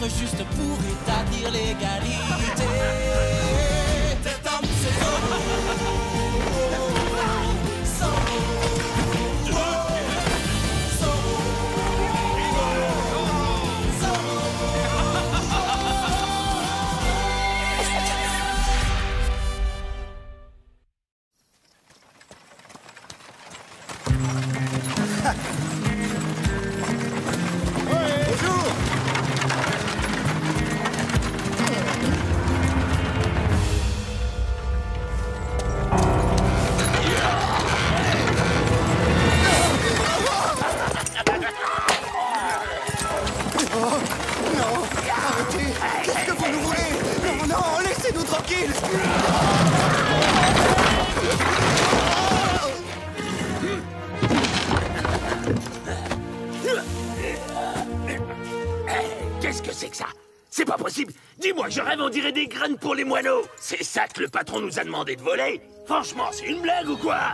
être juste pour établir l'égalité. Cet homme, c'est Qu'est-ce que c'est que ça? C'est pas possible! Dis-moi, je rêve, on dirait des graines pour les moineaux! C'est ça que le patron nous a demandé de voler? Franchement, c'est une blague ou quoi?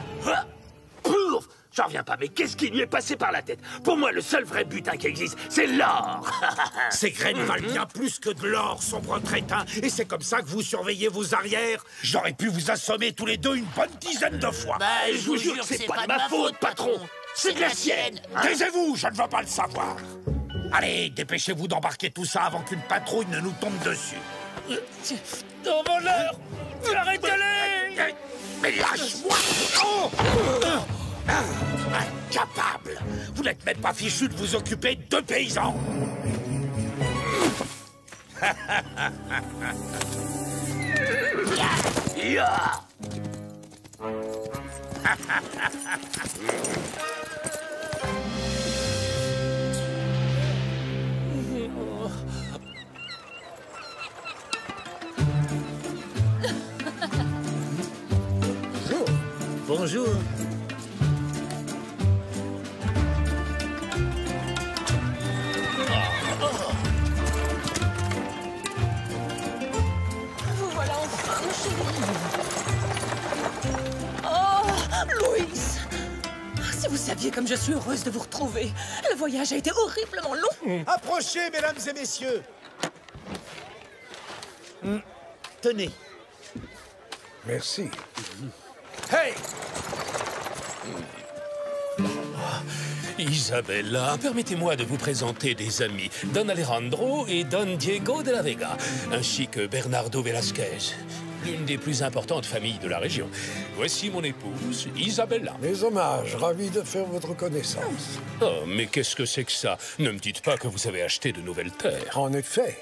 Pouf! J'en reviens pas, mais qu'est-ce qui lui est passé par la tête? Pour moi, le seul vrai butin qui existe, c'est l'or! Ces graines valent bien plus que de l'or, sombre crétin, et c'est comme ça que vous surveillez vos arrières. J'aurais pu vous assommer tous les deux une bonne dizaine de fois. Bah, je vous jure que c'est pas de ma faute, patron! C'est de la sienne! Taisez-vous, je ne veux pas le savoir. Allez, dépêchez-vous d'embarquer tout ça avant qu'une patrouille ne nous tombe dessus. Dans voleur! Arrêtez-les! Mais lâche-moi! Oh! Incapable! Vous n'êtes même pas fichu de vous occuper de paysans! Bonjour. Vous voilà enfin, mon chéri. Oh, Louis! Si vous saviez comme je suis heureuse de vous retrouver. Le voyage a été horriblement long. Approchez, mesdames et messieurs. Tenez. Merci. Hey! Isabella, permettez-moi de vous présenter des amis, Don Alejandro et Don Diego de la Vega, ainsi que Bernardo Velasquez, l'une des plus importantes familles de la région. Voici mon épouse, Isabella. Mes hommages, ravi de faire votre connaissance. Oh, mais qu'est-ce que c'est que ça? Ne me dites pas que vous avez acheté de nouvelles terres. En effet,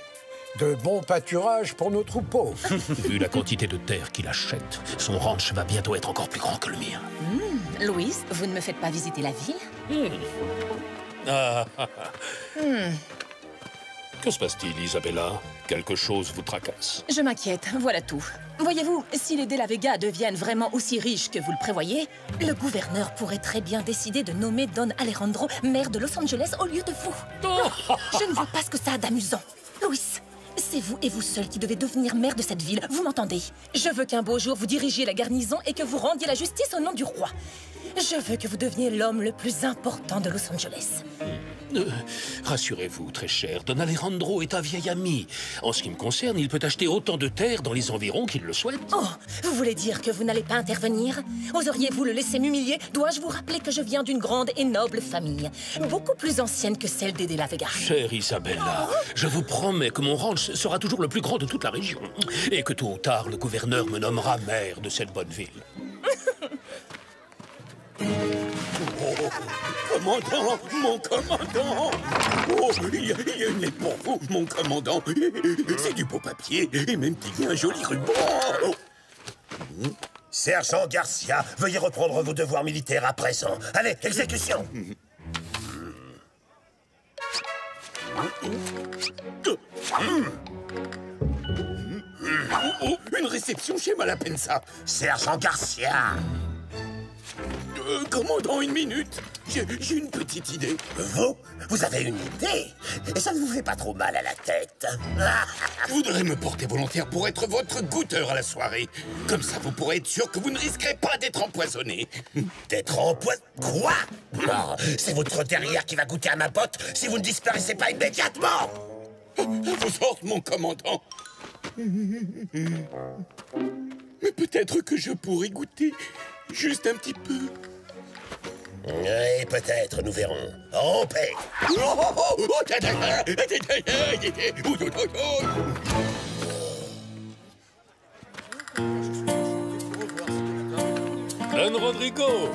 de bons pâturages pour nos troupeaux. Vu la quantité de terre qu'il achète, son ranch va bientôt être encore plus grand que le mien. Louis, vous ne me faites pas visiter la ville? Que se passe-t-il, Isabella? Quelque chose vous tracasse? Je m'inquiète, voilà tout. Voyez-vous, si les De la Vega deviennent vraiment aussi riches que vous le prévoyez, le gouverneur pourrait très bien décider de nommer Don Alejandro maire de Los Angeles au lieu de vous. Je ne vois pas ce que ça a d'amusant. Louis, c'est vous et vous seul qui devez devenir maire de cette ville, vous m'entendez? Je veux qu'un beau jour vous dirigiez la garnison et que vous rendiez la justice au nom du roi. Je veux que vous deveniez l'homme le plus important de Los Angeles. Rassurez-vous, très cher, Don Alejandro est un vieil ami. En ce qui me concerne, il peut acheter autant de terres dans les environs qu'il le souhaite. Oh, vous voulez dire que vous n'allez pas intervenir? Oseriez-vous le laisser m'humilier? Dois-je vous rappeler que je viens d'une grande et noble famille, beaucoup plus ancienne que celle des De la Vega? Chère Isabella, je vous promets que mon ranch sera toujours le plus grand de toute la région. Et que tôt ou tard, le gouverneur me nommera maire de cette bonne ville. Oh, commandant, mon commandant! Oh, il y a une lettre pour vous, mon commandant. C'est du beau papier et même qu'il y a un joli ruban. Sergent Garcia, veuillez reprendre vos devoirs militaires à présent. Allez, exécution! Oh, une réception chez Malapensa. Sergent Garcia! Commandant, une minute. J'ai une petite idée. Vous avez une idée? Et ça ne vous fait pas trop mal à la tête? Je voudrais me porter volontaire pour être votre goûteur à la soirée. Comme ça, vous pourrez être sûr que vous ne risquerez pas d'être empoisonné. D'être empoisonné? Quoi? Non, c'est votre derrière qui va goûter à ma botte si vous ne disparaissez pas immédiatement! vos ordres, mon commandant. Mais peut-être que je pourrais goûter juste un petit peu. Oui, peut-être, nous verrons. En paix. Don Rodrigo.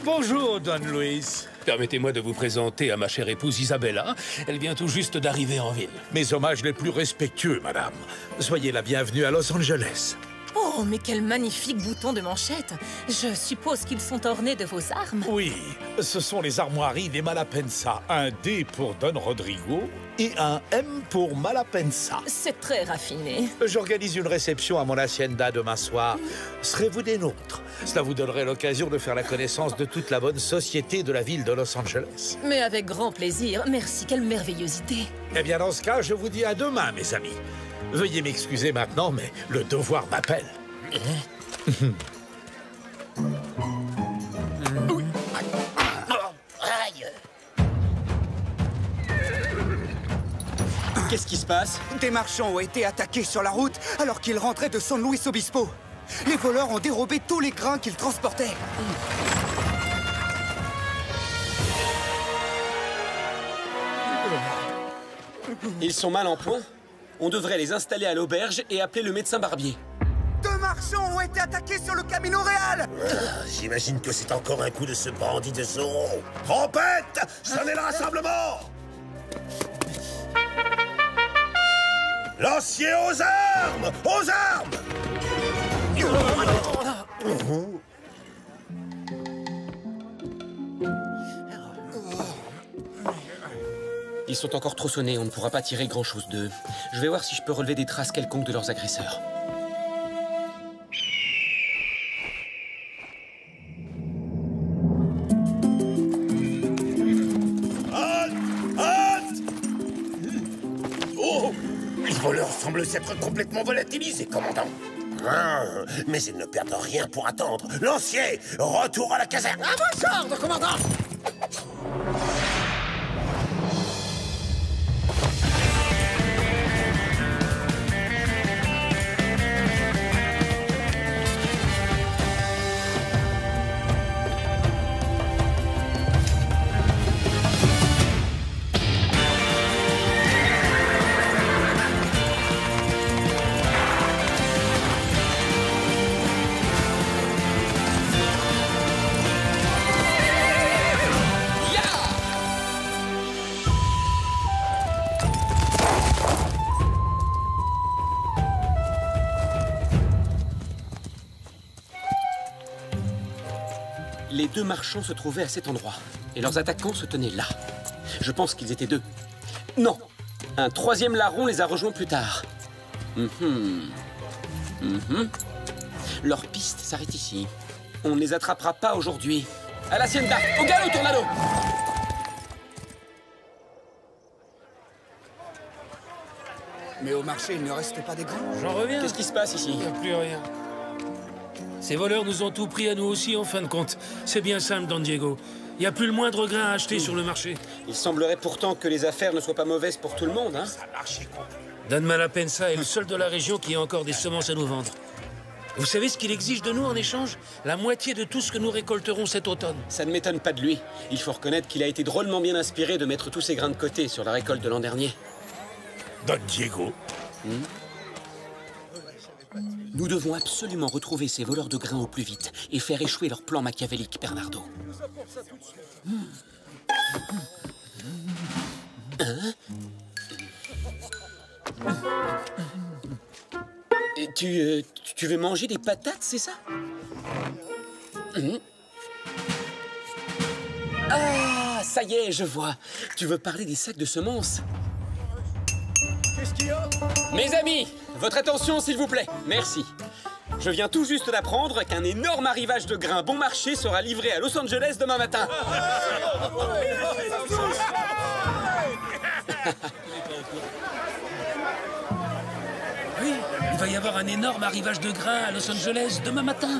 Bonjour, Don Luis. Permettez-moi de vous présenter à ma chère épouse Isabella. Elle vient tout juste d'arriver en ville. Mes hommages les plus respectueux, madame. Soyez la bienvenue à Los Angeles. Oh, mais quel magnifique bouton de manchette! Je suppose qu'ils sont ornés de vos armes. Oui, ce sont les armoiries des Malapensa. Un D pour Don Rodrigo et un M pour Malapensa. C'est très raffiné. J'organise une réception à mon hacienda demain soir. Serez-vous des nôtres? Cela vous donnerait l'occasion de faire la connaissance de toute la bonne société de la ville de Los Angeles. Mais avec grand plaisir. Merci, quelle merveillosité. Eh bien, dans ce cas, je vous dis à demain, mes amis. Veuillez m'excuser maintenant, mais le devoir m'appelle. Qu'est-ce qui se passe? Des marchands ont été attaqués sur la route alors qu'ils rentraient de San Luis Obispo. Les voleurs ont dérobé tous les grains qu'ils transportaient. Ils sont mal en point. On devrait les installer à l'auberge et appeler le médecin barbier. 2 marchands ont été attaqués sur le Camino Real. J'imagine que c'est encore un coup de ce bandit de Zorro. Trompette! Sonnez le rassemblement! Lanciers aux armes! Aux armes! Ils sont encore trop sonnés, on ne pourra pas tirer grand-chose d'eux. Je vais voir si je peux relever des traces quelconques de leurs agresseurs. Oh! Les voleurs semblent s'être complètement volatilisés, commandant. Mais ils ne perdent rien pour attendre. Lancier, retour à la caserne. À vos ordres, commandant! Les 2 marchands se trouvaient à cet endroit, et leurs attaquants se tenaient là. Je pense qu'ils étaient 2. Non! Un 3e larron les a rejoints plus tard. Leur piste s'arrête ici. On ne les attrapera pas aujourd'hui. À l'hacienda! Au galop, Tornado! Mais au marché, il ne reste pas des grains. J'en reviens. Qu'est-ce qui se passe ici? Il n'y a plus rien. Ces voleurs nous ont tout pris à nous aussi, en fin de compte. C'est bien simple, Don Diego. Il n'y a plus le moindre grain à acheter sur le marché. Il semblerait pourtant que les affaires ne soient pas mauvaises pour tout le monde, hein? Don Malapensa est le seul de la région qui a encore des semences à nous vendre. Vous savez ce qu'il exige de nous en échange? La moitié de tout ce que nous récolterons cet automne. Ça ne m'étonne pas de lui. Il faut reconnaître qu'il a été drôlement bien inspiré de mettre tous ses grains de côté sur la récolte de l'an dernier. Don Diego. Nous devons absolument retrouver ces voleurs de grains au plus vite et faire échouer leur plan machiavélique, Bernardo. Hein? Tu veux manger des patates, c'est ça? Ah, ça y est, je vois. Tu veux parler des sacs de semences? Qu'est-ce qu'il y a? Mes amis, votre attention, s'il vous plaît. Merci. Je viens tout juste d'apprendre qu'un énorme arrivage de grains bon marché sera livré à Los Angeles demain matin. Oui, il va y avoir un énorme arrivage de grains à Los Angeles demain matin.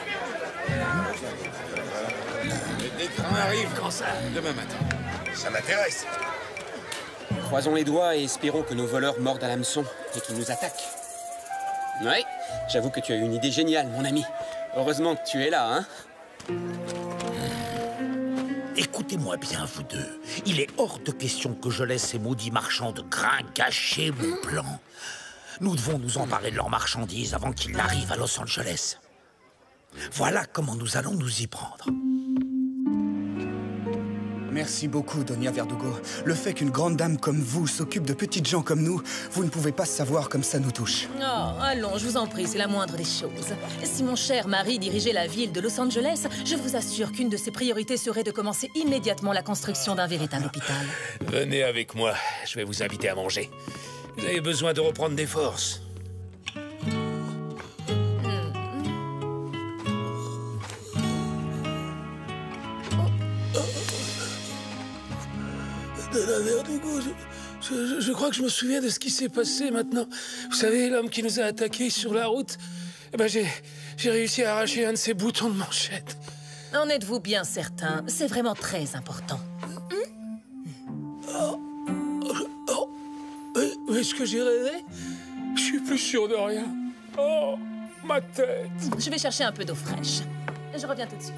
Les grains arrivent quand ça? Demain matin. Ça m'intéresse. Croisons les doigts et espérons que nos voleurs mordent à l'hameçon et qu'ils nous attaquent. Ouais, j'avoue que tu as eu une idée géniale, mon ami. Heureusement que tu es là, hein? Écoutez-moi bien, vous deux. Il est hors de question que je laisse ces maudits marchands de grains gâcher mon plan. Nous devons nous emparer de leurs marchandises avant qu'ils n'arrivent à Los Angeles. Voilà comment nous allons nous y prendre. Merci beaucoup, Donia Verdugo. Le fait qu'une grande dame comme vous s'occupe de petites gens comme nous, vous ne pouvez pas savoir comme ça nous touche. Oh, allons, je vous en prie, c'est la moindre des choses. Si mon cher mari dirigeait la ville de Los Angeles, je vous assure qu'une de ses priorités serait de commencer immédiatement la construction d'un véritable hôpital. Venez avec moi, je vais vous inviter à manger. Vous avez besoin de reprendre des forces. Donia Verdugo, je crois que je me souviens de ce qui s'est passé maintenant. Vous savez, l'homme qui nous a attaqués sur la route, eh ben j'ai réussi à arracher un de ses boutons de manchette. En êtes-vous bien certain? C'est vraiment très important. Est-ce que j'ai rêvé? Je suis plus sûr de rien. Oh, ma tête! Je vais chercher un peu d'eau fraîche. Je reviens tout de suite.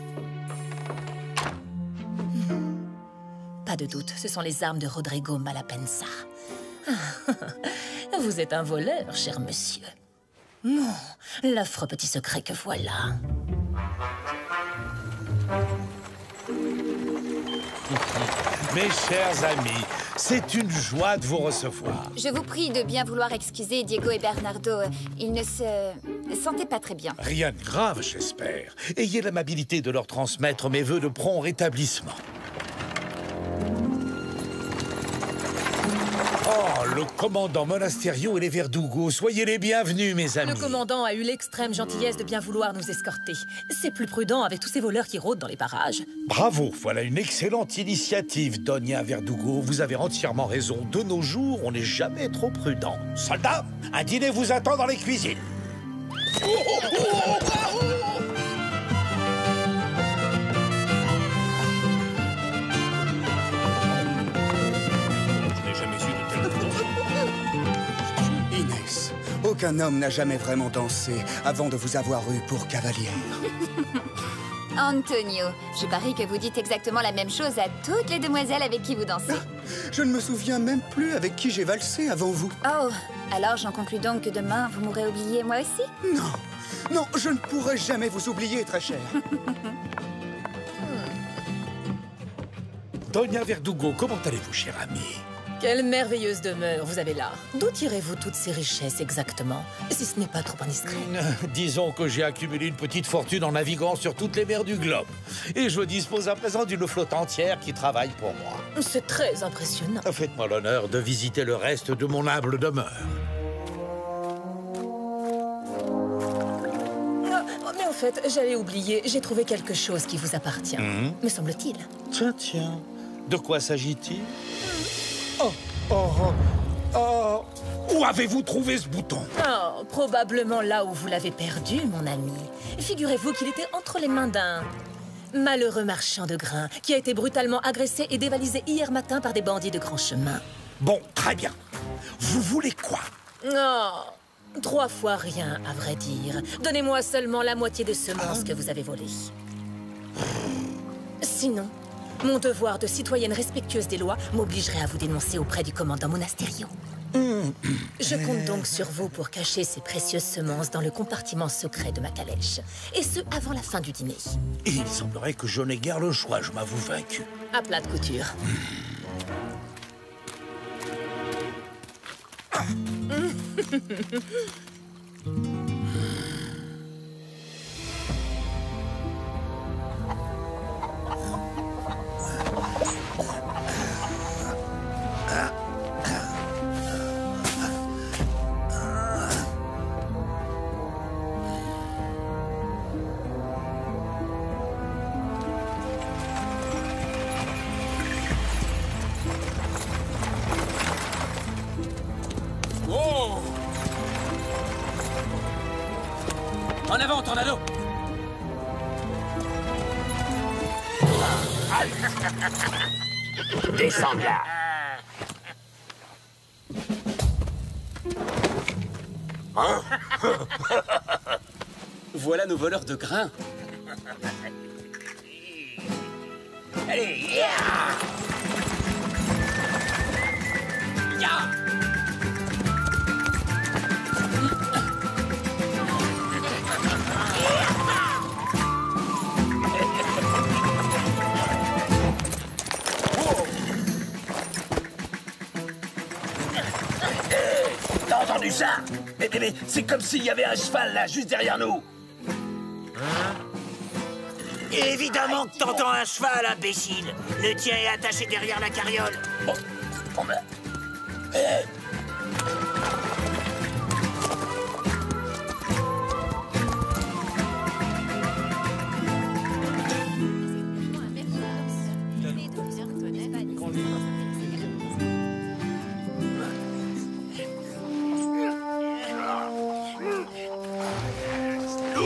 Pas de doute, ce sont les armes de Rodrigo Malapensa. Vous êtes un voleur, cher monsieur. Non, l'affreux petit secret que voilà. Mes chers amis, c'est une joie de vous recevoir. Je vous prie de bien vouloir excuser Diego et Bernardo. Ils ne se sentaient pas très bien. Rien de grave, j'espère. Ayez l'amabilité de leur transmettre mes vœux de prompt rétablissement. Oh, le commandant Monasterio et les Verdugo, soyez les bienvenus, mes amis. Le commandant a eu l'extrême gentillesse de bien vouloir nous escorter. C'est plus prudent avec tous ces voleurs qui rôdent dans les parages. Bravo, voilà une excellente initiative, Donia Verdugo. Vous avez entièrement raison. De nos jours, on n'est jamais trop prudent. Soldats, un dîner vous attend dans les cuisines. Inès, aucun homme n'a jamais vraiment dansé avant de vous avoir eu pour cavalière. Antonio, je parie que vous dites exactement la même chose à toutes les demoiselles avec qui vous dansez. Je ne me souviens même plus avec qui j'ai valsé avant vous. Oh, alors j'en conclus donc que demain, vous m'aurez oublié moi aussi? Non, non, je ne pourrai jamais vous oublier, très cher. Donia Verdugo, comment allez-vous, cher ami? Quelle merveilleuse demeure vous avez là. D'où tirez-vous toutes ces richesses exactement, si ce n'est pas trop indiscret? Disons que j'ai accumulé une petite fortune en naviguant sur toutes les mers du globe. Et je dispose à présent d'une flotte entière qui travaille pour moi. C'est très impressionnant. Faites-moi l'honneur de visiter le reste de mon humble demeure. Mais en fait, j'allais oublier, j'ai trouvé quelque chose qui vous appartient, me semble-t-il. Tiens, tiens. De quoi s'agit-il? Oh, oh, oh, oh. Où avez-vous trouvé ce bouton? Oh, probablement là où vous l'avez perdu, mon ami. Figurez-vous qu'il était entre les mains d'un malheureux marchand de grains qui a été brutalement agressé et dévalisé hier matin par des bandits de grand chemin. Bon, très bien. Vous voulez quoi? Oh, 3 fois rien, à vrai dire. Donnez-moi seulement la moitié des semences que vous avez volées. Sinon, mon devoir de citoyenne respectueuse des lois m'obligerait à vous dénoncer auprès du commandant Monasterio. Je compte donc sur vous pour cacher ces précieuses semences dans le compartiment secret de ma calèche. Et ce, avant la fin du dîner. Et il semblerait que je n'ai guère le choix, je m'avoue vaincu. À plat de couture. En avant, Tornado! Descends de là. Hein? Voilà nos voleurs de grains. Allez, ya! Ya! T'as entendu ça? Mais c'est comme s'il y avait un cheval là, juste derrière nous. Évidemment que t'entends un cheval, imbécile. Le tien est attaché derrière la carriole. Oh ben...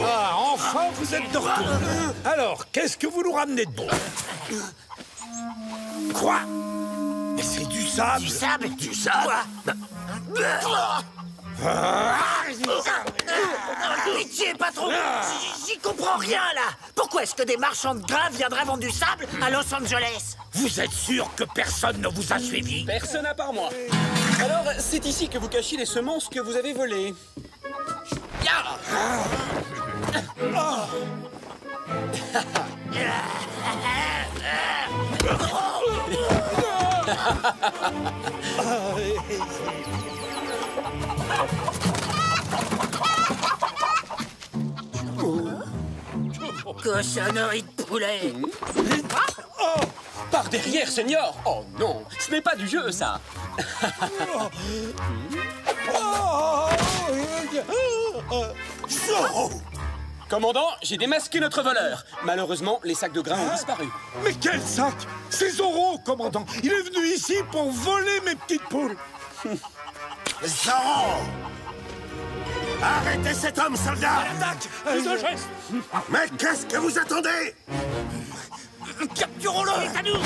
Ah, enfin, vous êtes de retour. Alors, qu'est-ce que vous nous ramenez de bon? Quoi? Mais c'est du sable. Du sable? Du sable? Pitié, patron! J'y comprends rien, là! Pourquoi est-ce que des marchands de grains viendraient vendre du sable à Los Angeles? Vous êtes sûr que personne ne vous a suivi? Personne à part moi. Alors, c'est ici que vous cachez les semences que vous avez volées. Cochonnerie de poulet! Oh, par derrière, Seigneur! Oh non, ce n'est pas du jeu, ça! Commandant, j'ai démasqué notre voleur. Malheureusement, les sacs de grains ont disparu. Mais quel sac? C'est Zorro, commandant. Il est venu ici pour voler mes petites poules. Zorro! Arrêtez cet homme, soldat! Mais qu'est-ce que vous attendez? Capturons-le! C'est à nous!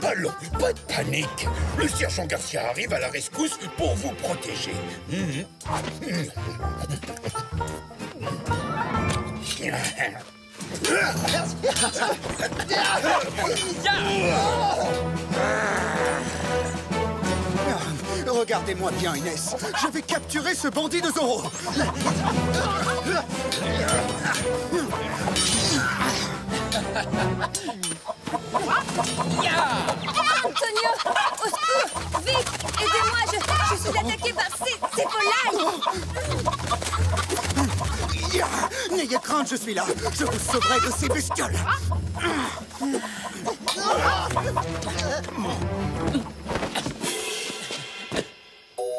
Allons, pas de panique. Le sergent Garcia arrive à la rescousse pour vous protéger. Regardez-moi bien, Inès. Je vais capturer ce bandit de Zorro. Antonio, au secours! Vite, aidez-moi, je suis attaqué par ces volailles! N'ayez crainte, je suis là. Je vous sauverai de ces bestioles.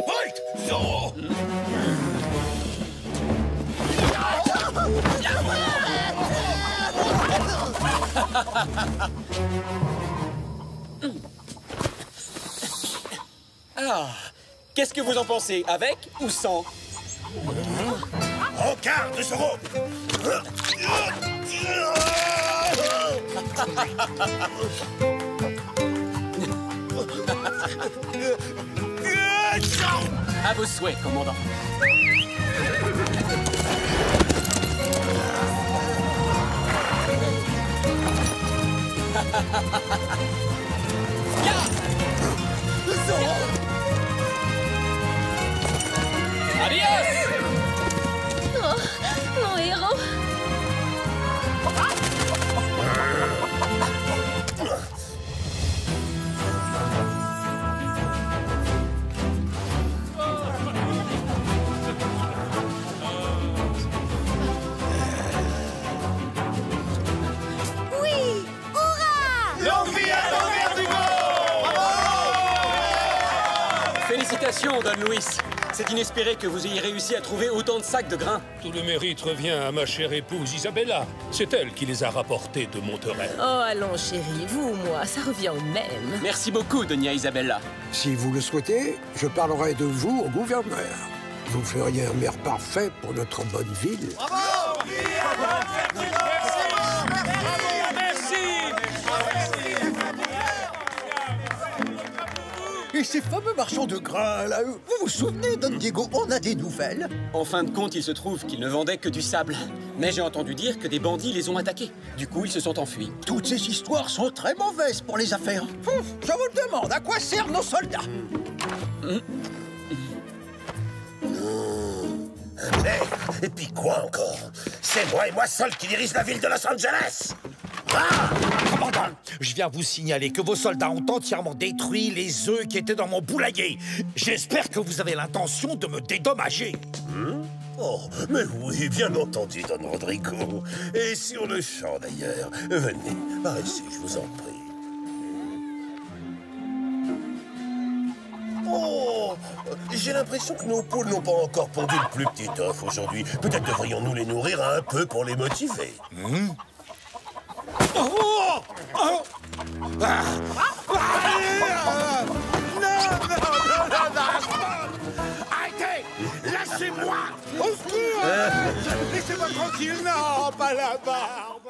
Halt! Zorro! Ah, qu'est-ce que vous en pensez? Avec ou sans? Rencard de Zorro! À vos souhaits, commandant. Adios! Oh, mon héros! Oui! Hurrah! Longue vie à l'envers du monde! Félicitations, Don Luis. C'est inespéré que vous ayez réussi à trouver autant de sacs de grains. Tout le mérite revient à ma chère épouse Isabella. C'est elle qui les a rapportés de Monterey. Oh, allons, chérie, vous ou moi, ça revient au même. Merci beaucoup, Doña Isabella. Si vous le souhaitez, je parlerai de vous au gouverneur. Vous feriez un maire parfait pour notre bonne ville. Et ces fameux marchands de grains, là, vous vous souvenez, Don Diego, on a des nouvelles? En fin de compte, il se trouve qu'ils ne vendaient que du sable. Mais j'ai entendu dire que des bandits les ont attaqués. Du coup, ils se sont enfuis. Toutes ces histoires sont très mauvaises pour les affaires. Je vous le demande, à quoi servent nos soldats? Mais, et puis quoi encore? C'est moi et moi seul qui dirige la ville de Los Angeles. Commandant, je viens vous signaler que vos soldats ont entièrement détruit les œufs qui étaient dans mon poulailler. J'espère que vous avez l'intention de me dédommager. Oh, mais oui, bien entendu, Don Rodrigo. Et sur le champ, d'ailleurs. Venez, par ici, je vous en prie. Oh, j'ai l'impression que nos poules n'ont pas encore pondu le plus petit œuf aujourd'hui. Peut-être devrions-nous les nourrir un peu pour les motiver. Arrêtez! Lâchez-moi! Au secours! Laissez-moi tranquille! Non, pas la barbe!